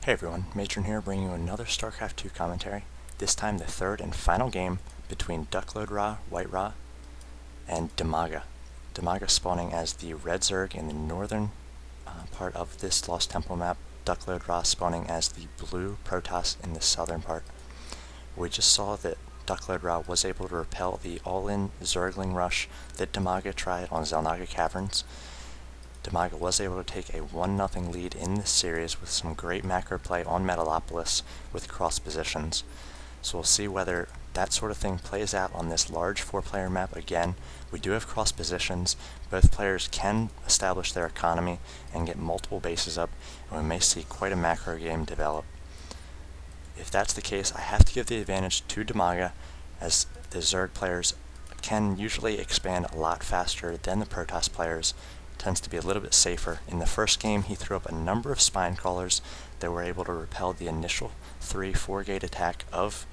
Hey everyone, Matron here bringing you another StarCraft 2 commentary, this time the third and final game between WhiteRa, and Dimaga. Dimaga spawning as the red Zerg in the northern part of this Lost Temple map, WhiteRa spawning as the blue Protoss in the southern part. We just saw that WhiteRa was able to repel the all-in Zergling rush that Dimaga tried on Xel'Naga Caverns. Dimaga was able to take a 1-0 lead in this series with some great macro play on Metalopolis with cross positions. So we'll see whether that sort of thing plays out on this large 4-player map again. We do have cross positions. Both players can establish their economy and get multiple bases up, and we may see quite a macro game develop. If that's the case, I have to give the advantage to Dimaga, as the Zerg players can usually expand a lot faster than the Protoss players. Tends to be a little bit safer. In the first game, he threw up a number of spine crawlers that were able to repel the initial 3-4 gate attack of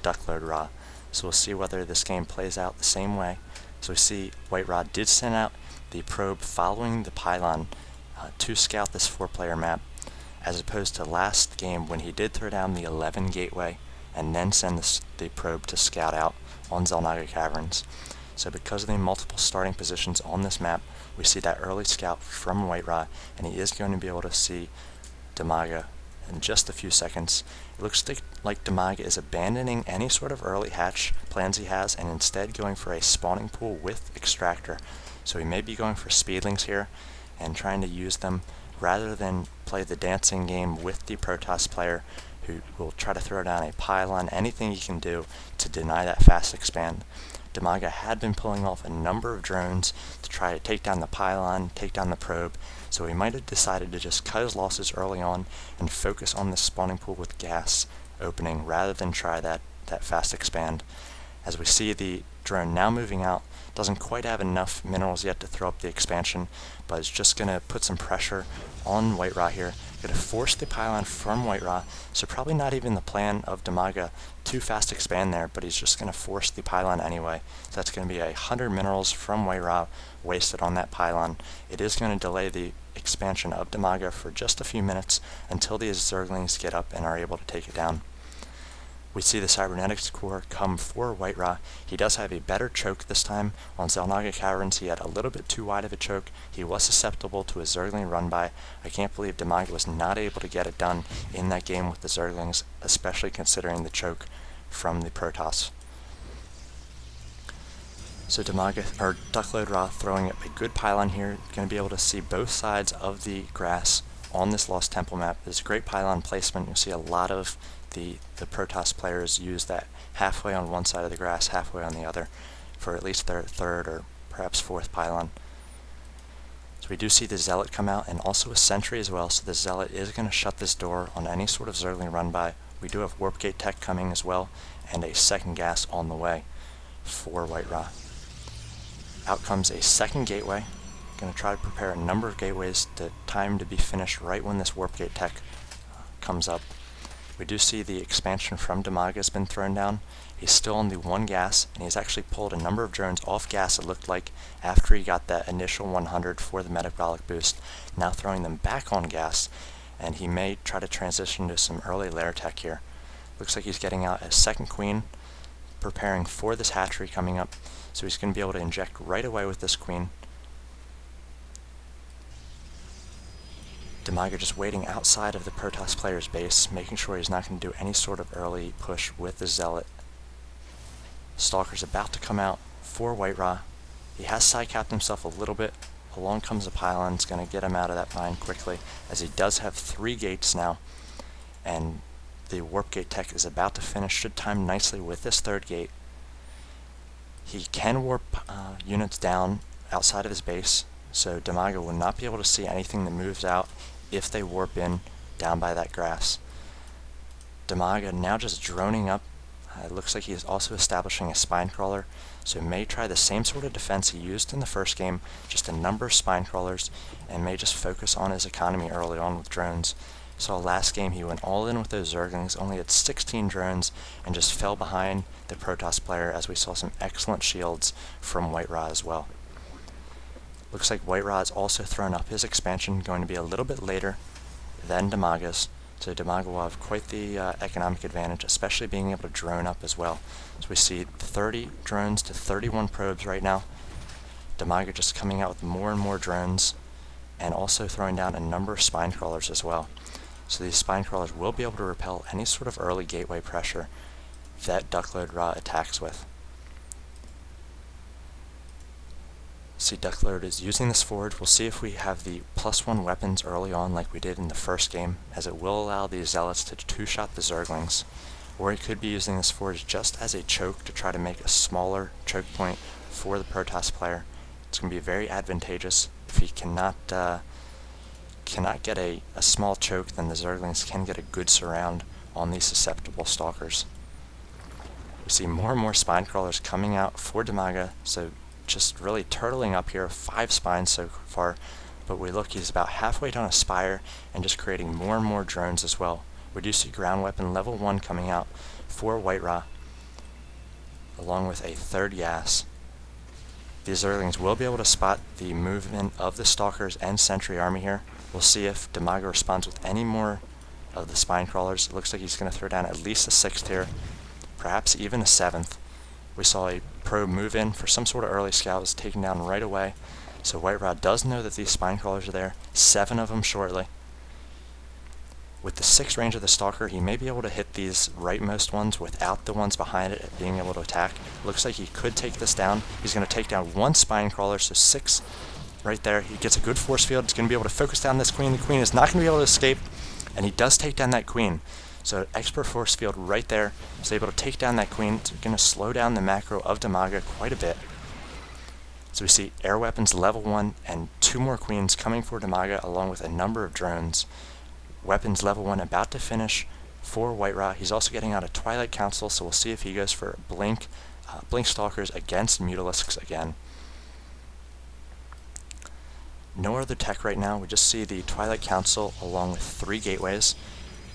WhiteRa. So we'll see whether this game plays out the same way. So we see WhiteRa did send out the probe following the pylon to scout this 4-player map, as opposed to last game when he did throw down the 11 gateway and then send the probe to scout out on Xel'Naga Caverns. So because of the multiple starting positions on this map, we see that early scout from WhiteRa, and he is going to be able to see Dimaga in just a few seconds. It looks like Dimaga is abandoning any sort of early hatch plans he has and instead going for a spawning pool with extractor. So he may be going for speedlings here and trying to use them rather than play the dancing game with the Protoss player, who will try to throw down a pylon, anything he can do to deny that fast expand. Dimaga had been pulling off a number of drones to try to take down the pylon, take down the probe, so he might have decided to just cut his losses early on and focus on this spawning pool with gas opening rather than try that fast expand. As we see the drone now moving out, doesn't quite have enough minerals yet to throw up the expansion, but it's just going to put some pressure on WhiteRa here. Going to force the pylon from WhiteRa, so probably not even the plan of Dimaga to fast expand there, but he's just going to force the pylon anyway. So that's going to be 100 minerals from WhiteRa wasted on that pylon. It is going to delay the expansion of Dimaga for just a few minutes until these Zerglings get up and are able to take it down. We see the Cybernetics core come for WhiteRa. He does have a better choke this time. On Xel'Naga Caverns, he had a little bit too wide of a choke. He was susceptible to a Zergling run-by. I can't believe Dimaga was not able to get it done in that game with the Zerglings, especially considering the choke from the Protoss. So WhiteRa throwing up a good pylon here. Going to be able to see both sides of the grass on this Lost Temple map. There's great pylon placement. You'll see a lot of the Protoss players use that halfway on one side of the grass, halfway on the other, for at least their third or perhaps fourth pylon. So we do see the Zealot come out, and also a Sentry as well, so the Zealot is going to shut this door on any sort of Zergling run-by. We do have Warp Gate tech coming as well, and a second gas on the way for WhiteRa. Out comes a second gateway. Going to try to prepare a number of gateways to time to be finished right when this Warp Gate tech comes up. We do see the expansion from Dimaga has been thrown down. He's still on the 1 gas, and he's actually pulled a number of drones off gas, it looked like, after he got that initial 100 for the metabolic boost, now throwing them back on gas, and he may try to transition to some early lair tech here. Looks like he's getting out a second queen, preparing for this hatchery coming up, so he's going to be able to inject right away with this queen. Dimaga just waiting outside of the Protoss player's base, making sure he's not going to do any sort of early push with the Zealot. Stalker's about to come out for WhiteRa. He has side-capped himself a little bit. Along comes a pylon. It's going to get him out of that mine quickly, as he does have 3 gates now, and the Warp Gate tech is about to finish. Should time nicely with this 3rd gate. He can warp units down outside of his base, so Dimaga will not be able to see anything that moves out if they warp in down by that grass. Dimaga now just droning up. It looks like he is also establishing a spine crawler, so he may try the same sort of defense he used in the first game, just a number of spine crawlers, and may just focus on his economy early on with drones. So last game he went all in with those Zerglings, only had 16 drones, and just fell behind the Protoss player, as we saw some excellent shields from WhiteRa as well. Looks like WhiteRa has also thrown up his expansion, going to be a little bit later than Dimaga's, So Dimaga will have quite the economic advantage, especially being able to drone up as well. So we see 30 drones to 31 probes right now. Dimaga just coming out with more and more drones, and also throwing down a number of spine crawlers as well. So these spine crawlers will be able to repel any sort of early gateway pressure that WhiteRa attacks with. See, WhiteRa is using this forge. We'll see if we have the +1 weapons early on like we did in the first game, as it will allow the zealots to two-shot the zerglings. Or he could be using this forge just as a choke to try to make a smaller choke point for the Protoss player. It's going to be very advantageous. If he cannot get a small choke, then the zerglings can get a good surround on these susceptible stalkers. We see more and more spine crawlers coming out for Dimaga, so just really turtling up here, 5 spines so far, but we look, he's about halfway down a spire and just creating more and more drones as well. We do see ground weapon level 1 coming out for WhiteRa, along with a 3rd gas. These zerglings will be able to spot the movement of the stalkers and sentry army here. We'll see if Dimaga responds with any more of the spine crawlers. It looks like he's going to throw down at least a 6th here, perhaps even a 7th. We saw a probe move in for some sort of early scout, was taken down right away. So WhiteRa does know that these spine crawlers are there, 7 of them shortly. With the 6 range of the stalker, he may be able to hit these rightmost ones without the ones behind it being able to attack. Looks like he could take this down. He's going to take down 1 spine crawler, so 6 right there. He gets a good force field. He's going to be able to focus down this queen. The queen is not going to be able to escape, and he does take down that queen. So expert force field right there. He's able to take down that queen. It's going to slow down the macro of Dimaga quite a bit. So we see air weapons level 1 and 2 more queens coming for Dimaga, along with a number of drones. Weapons level 1 about to finish for WhiteRa. He's also getting out a Twilight Council, so we'll see if he goes for Blink Stalkers against Mutalisks again. No other tech right now. We just see the Twilight Council along with 3 gateways.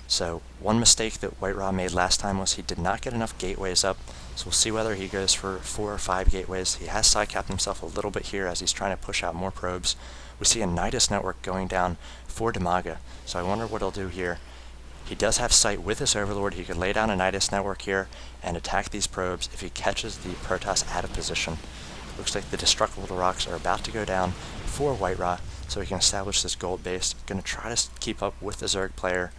So one mistake that WhiteRa made last time was he did not get enough gateways up, so we'll see whether he goes for 4 or 5 gateways. He has side-capped himself a little bit here as he's trying to push out more probes. We see a Nidus network going down for Dimaga, so I wonder what he'll do here. He does have sight with his Overlord. He could lay down a Nidus network here and attack these probes if he catches the Protoss out of position. Looks like the destructible rocks are about to go down for WhiteRa, so he can establish this gold base. Going to try to keep up with the Zerg player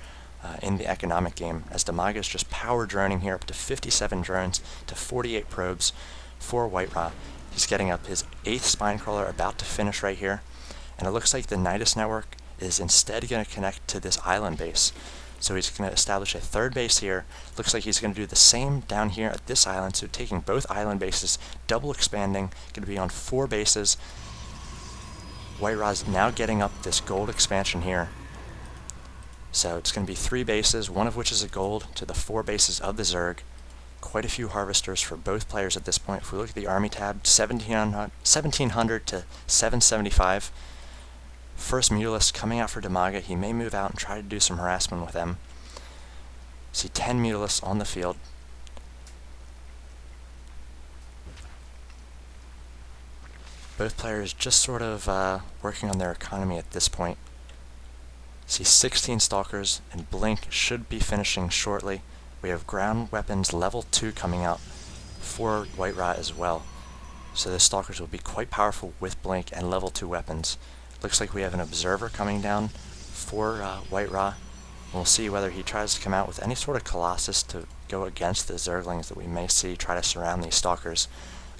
in the economic game, as Dimaga is just power droning here up to 57 drones to 48 probes for WhiteRa. He's getting up his 8th spine crawler, about to finish right here, and it looks like the Nidus network is instead going to connect to this island base. So he's going to establish a 3rd base here. Looks like he's going to do the same down here at this island, so taking both island bases, double expanding, going to be on 4 bases. WhiteRa's now getting up this gold expansion here. So it's going to be 3 bases, one of which is a gold, to the 4 bases of the Zerg. Quite a few harvesters for both players at this point. If we look at the army tab, 1700 to 775. First Mutalisk coming out for Dimaga. He may move out and try to do some harassment with them. See 10 Mutalisks on the field. Both players just sort of working on their economy at this point. See 16 Stalkers, and Blink should be finishing shortly. We have ground weapons level 2 coming out for WhiteRa as well. So the Stalkers will be quite powerful with Blink and level 2 weapons. Looks like we have an Observer coming down for WhiteRa. We'll see whether he tries to come out with any sort of Colossus to go against the Zerglings that we may see try to surround these Stalkers.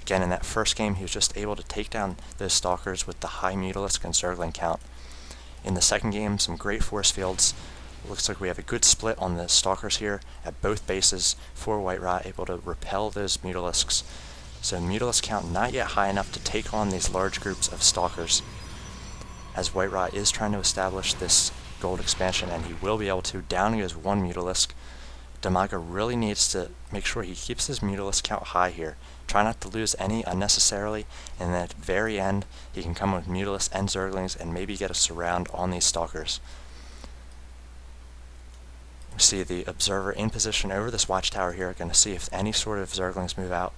Again, in that first game, he was just able to take down those Stalkers with the high Mutalisk and Zergling count. In the second game, some great force fields. Looks like we have a good split on the Stalkers here at both bases for WhiteRa, able to repel those Mutalisks. So Mutalisk count not yet high enough to take on these large groups of Stalkers, as WhiteRa is trying to establish this gold expansion, and he will be able to. Down goes 1 Mutalisk. Dimaga really needs to make sure he keeps his Mutalisk count high here. Try not to lose any unnecessarily, and then at the very end, he can come with Mutalisks and Zerglings and maybe get a surround on these Stalkers. We see the Observer in position over this watchtower here, going to see if any sort of Zerglings move out.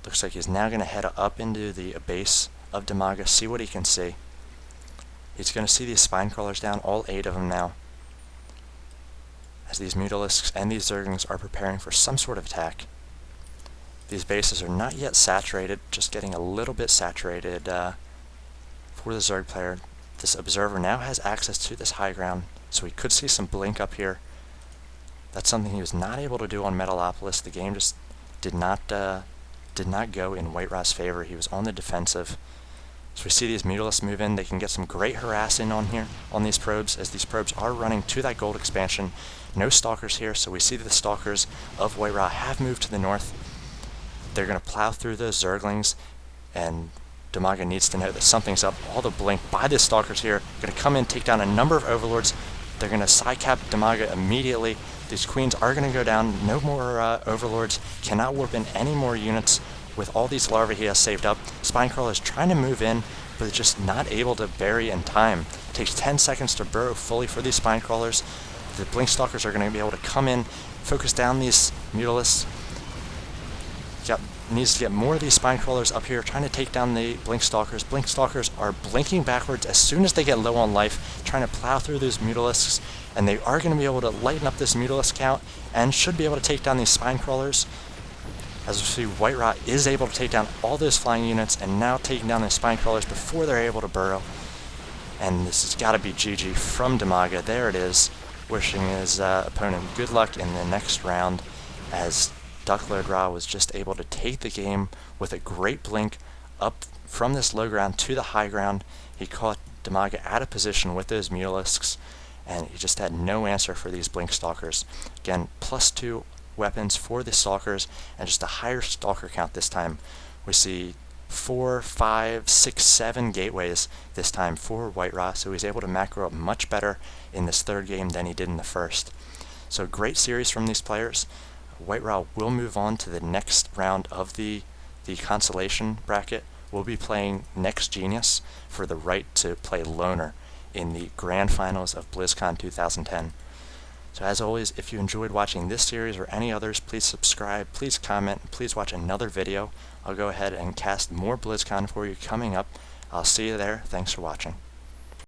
Looks like he's now going to head up into the base of Dimaga, see what he can see. He's going to see these spine crawlers down, all 8 of them now. as these Mutalisks and these Zerglings are preparing for some sort of attack. These bases are not yet saturated, just getting a little bit saturated for the Zerg player. This Observer now has access to this high ground, so we could see some blink up here. That's something he was not able to do on Metalopolis. The game just did not go in WhiteRa's favor. He was on the defensive. So we see these Mutalisks move in. They can get some great harass in on here, on these probes, as these probes are running to that gold expansion. No Stalkers here, so we see that the Stalkers of WhiteRa have moved to the north. They're going to plow through those Zerglings, and Dimaga needs to know that something's up. All the blink by the Stalkers here, going to come in, take down a number of Overlords. They're going to side-cap Dimaga immediately. These Queens are going to go down. No more Overlords. Cannot warp in any more units with all these larvae he has saved up. Spinecrawler is trying to move in, but it's just not able to bury in time. It takes 10 seconds to burrow fully for these Spinecrawlers. The Blink Stalkers are going to be able to come in, focus down these Mutalisks. Needs to get more of these Spinecrawlers up here, trying to take down the Blink Stalkers. Blink Stalkers are blinking backwards as soon as they get low on life, trying to plow through those Mutalisks, and they are going to be able to lighten up this Mutalisk count and should be able to take down these Spinecrawlers. As we see, WhiteRa is able to take down all those flying units and now taking down the Spinecrawlers before they're able to burrow. And this has got to be GG from Dimaga. There it is, wishing his opponent good luck in the next round, as WhiteRa was just able to take the game with a great blink up from this low ground to the high ground. He caught Dimaga out of position with those Mutalisks, and he just had no answer for these Blink Stalkers. Again, +2 weapons for the Stalkers, and just a higher Stalker count this time. We see 4, 5, 6, 7 gateways this time for WhiteRa, so he's able to macro up much better in this third game than he did in the first. So great series from these players. WhiteRa will move on to the next round of the consolation bracket. We'll be playing Next Genius for the right to play Loner in the grand finals of Blizzcon 2010. So as always, if you enjoyed watching this series or any others, please subscribe, please comment, please watch another video. I'll go ahead and cast more Blizzcon for you coming up. I'll see you there. Thanks for watching.